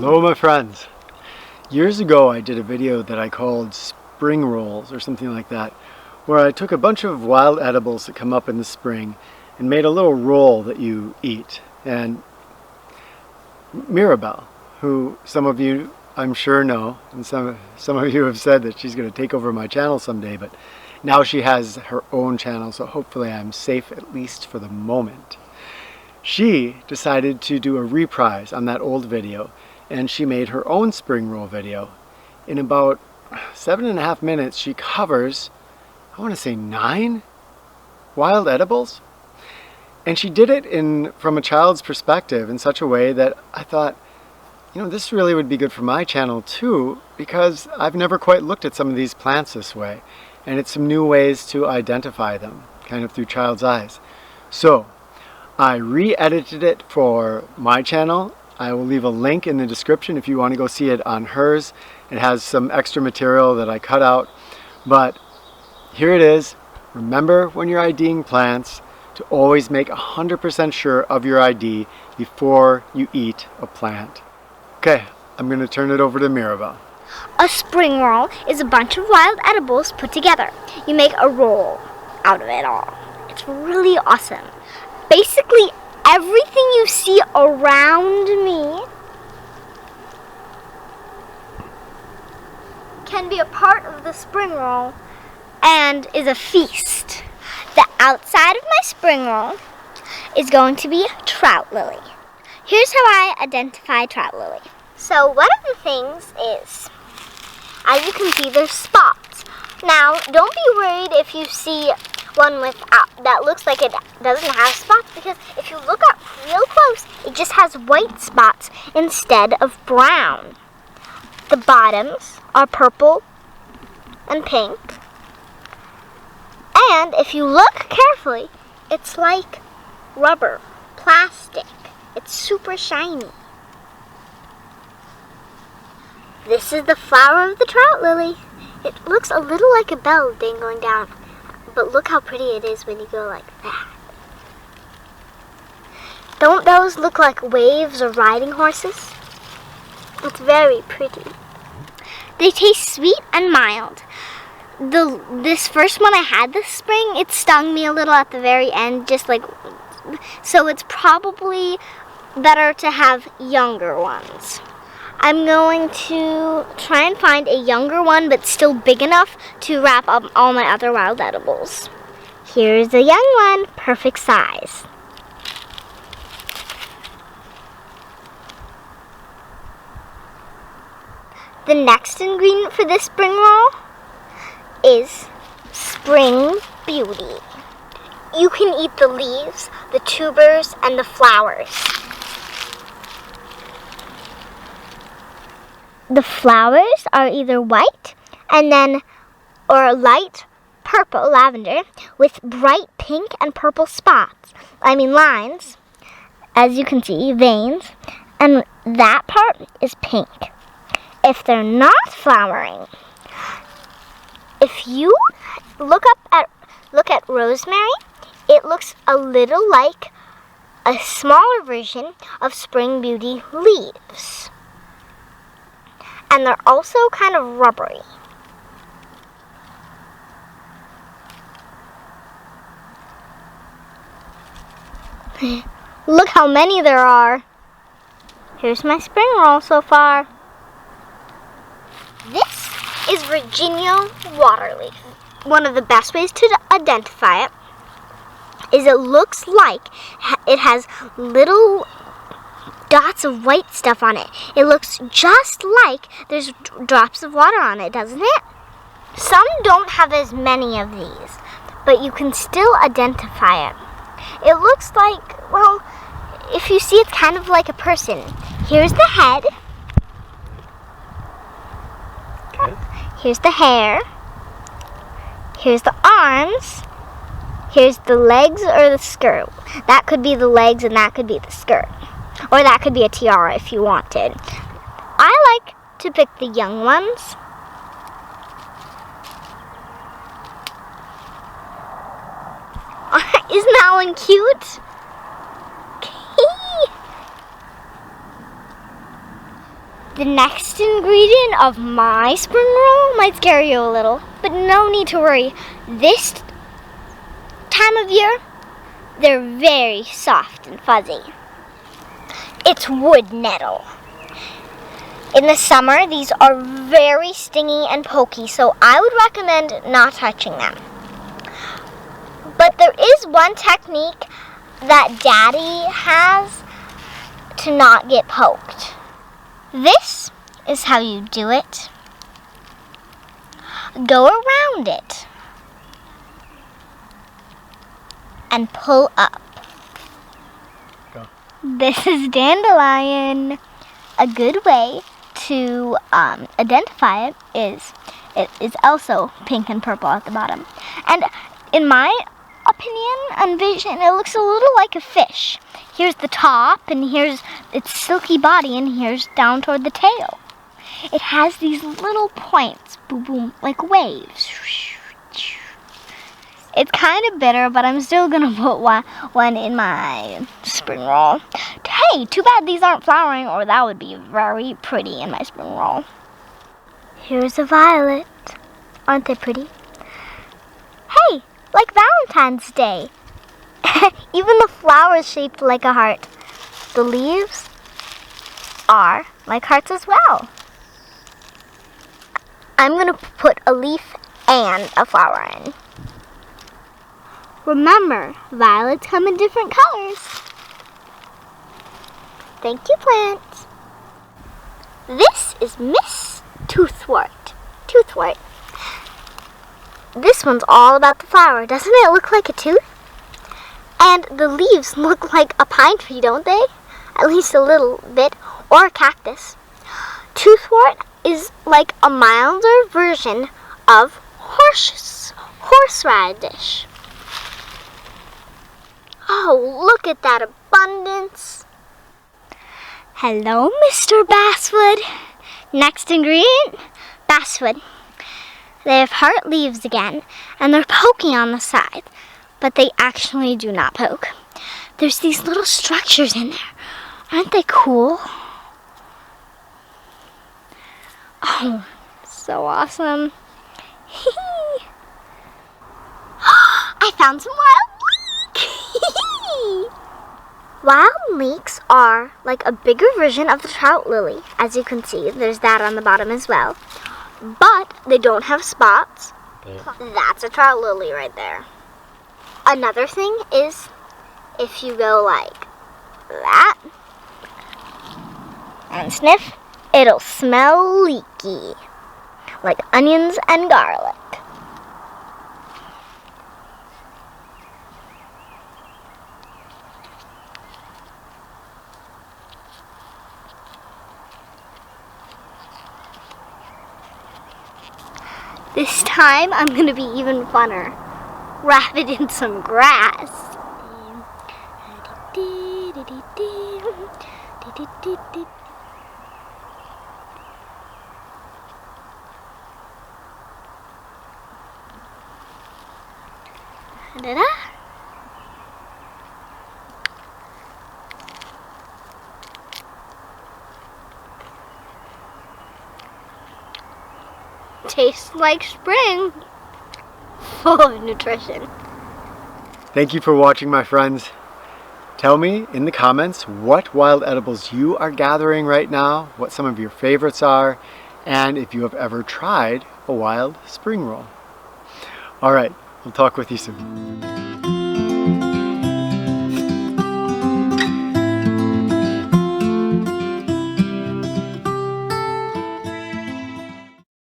Hello my friends. Years ago I did a video that I called spring rolls or something like that, where I took a bunch of wild edibles that come up in the spring and made a little roll that you eat. And Mirabelle, who some of you I'm sure know, and some of you have said that she's going to take over my channel someday, but now she has her own channel, so hopefully I'm safe at least for the moment. She decided to do a reprise on that old video, and she made her own spring roll video. In about 7.5 minutes, she covers, I want to say 9 wild edibles. And she did it from a child's perspective in such a way that I thought, you know, this really would be good for my channel too, because I've never quite looked at some of these plants this way. And it's some new ways to identify them, kind of through child's eyes. So, I re-edited it for my channel. I will leave a link in the description if you want to go see it on hers. It has some extra material that I cut out. But here it is. Remember, when you're IDing plants, to always make 100% sure of your ID before you eat a plant. Okay, I'm going to turn it over to Mirabelle. A spring roll is a bunch of wild edibles put together. You make a roll out of it all. It's really awesome. Basically, everything you see around me can be a part of the spring roll and is a feast. The outside of my spring roll is going to be trout lily. Here's how I identify trout lily. So one of the things is, as you can see, there's spots. Now, don't be worried if you see one that looks like it doesn't have spots, because if you look up real close, it just has white spots instead of brown. The bottoms are purple and pink. And if you look carefully, it's like rubber, plastic. It's super shiny. This is the flower of the trout lily. It looks a little like a bell dangling down, but look how pretty it is when you go like that. Don't those look like waves or riding horses? It's very pretty. They taste sweet and mild. This first one I had this spring, it stung me a little at the very end, so it's probably better to have younger ones. I'm going to try and find a younger one, but still big enough to wrap up all my other wild edibles. Here's a young one, perfect size. The next ingredient for this spring roll is Spring Beauty. You can eat the leaves, the tubers, and the flowers. The flowers are either white or light purple lavender with bright pink and purple spots. Lines, as you can see, veins, and that part is pink. If they're not flowering, if you look at rosemary, it looks a little like a smaller version of Spring Beauty leaves. And they're also kind of rubbery. Look how many there are. Here's my spring roll so far. This is Virginia waterleaf. One of the best ways to identify it is it looks like it has little dots of white stuff on it. It looks just like there's drops of water on it, doesn't it? Some don't have as many of these, but you can still identify it. It looks like, well, if you see, it's kind of like a person. Here's the head. Okay. Here's the hair. Here's the arms. Here's the legs or the skirt. That could be the legs and that could be the skirt. Or that could be a tiara if you wanted. I like to pick the young ones. Isn't that one cute? The next ingredient of my spring roll might scare you a little, but no need to worry. This time of year, they're very soft and fuzzy. It's wood nettle. In the summer, these are very stingy and pokey, so I would recommend not touching them. But there is one technique that Daddy has to not get poked. This is how you do it. Go around it and pull up. Go. This is dandelion. A good way to identify it is also pink and purple at the bottom. And in my opinion and vision, it looks a little like a fish. Here's the top, and here's its silky body, and here's down toward the tail. It has these little points, boom, boom, like waves. It's kind of bitter, but I'm still gonna put one in my spring roll. Hey, too bad these aren't flowering, or that would be very pretty in my spring roll. Here's a violet. Aren't they pretty? Hey, like Valentine's Day. Even the flower is shaped like a heart. The leaves are like hearts as well. I'm gonna put a leaf and a flower in. Remember, violets come in different colors. Thank you, plants. This is Miss Toothwort. Toothwort. This one's all about the flower. Doesn't it look like a tooth? And the leaves look like a pine tree, don't they? At least a little bit. Or a cactus. Toothwort is like a milder version of horseradish. Oh, look at that abundance. Hello, Mr. Basswood. Next ingredient, basswood. They have heart leaves again, and they're poking on the side, but they actually do not poke. There's these little structures in there. Aren't they cool? Oh, so awesome. I found some wild leek. Wild leeks are like a bigger version of the trout lily. As you can see, there's that on the bottom as well. But they don't have spots. That's a trout lily right there. Another thing is if you go like that and sniff, it'll smell leaky, like onions and garlic. This time I'm going to be even funner. Wrap it in some grass. Da-da. Tastes like spring, full of nutrition. Thank you for watching, my friends. Tell me in the comments what wild edibles you are gathering right now, what some of your favorites are, and if you have ever tried a wild spring roll. All right, we'll talk with you soon.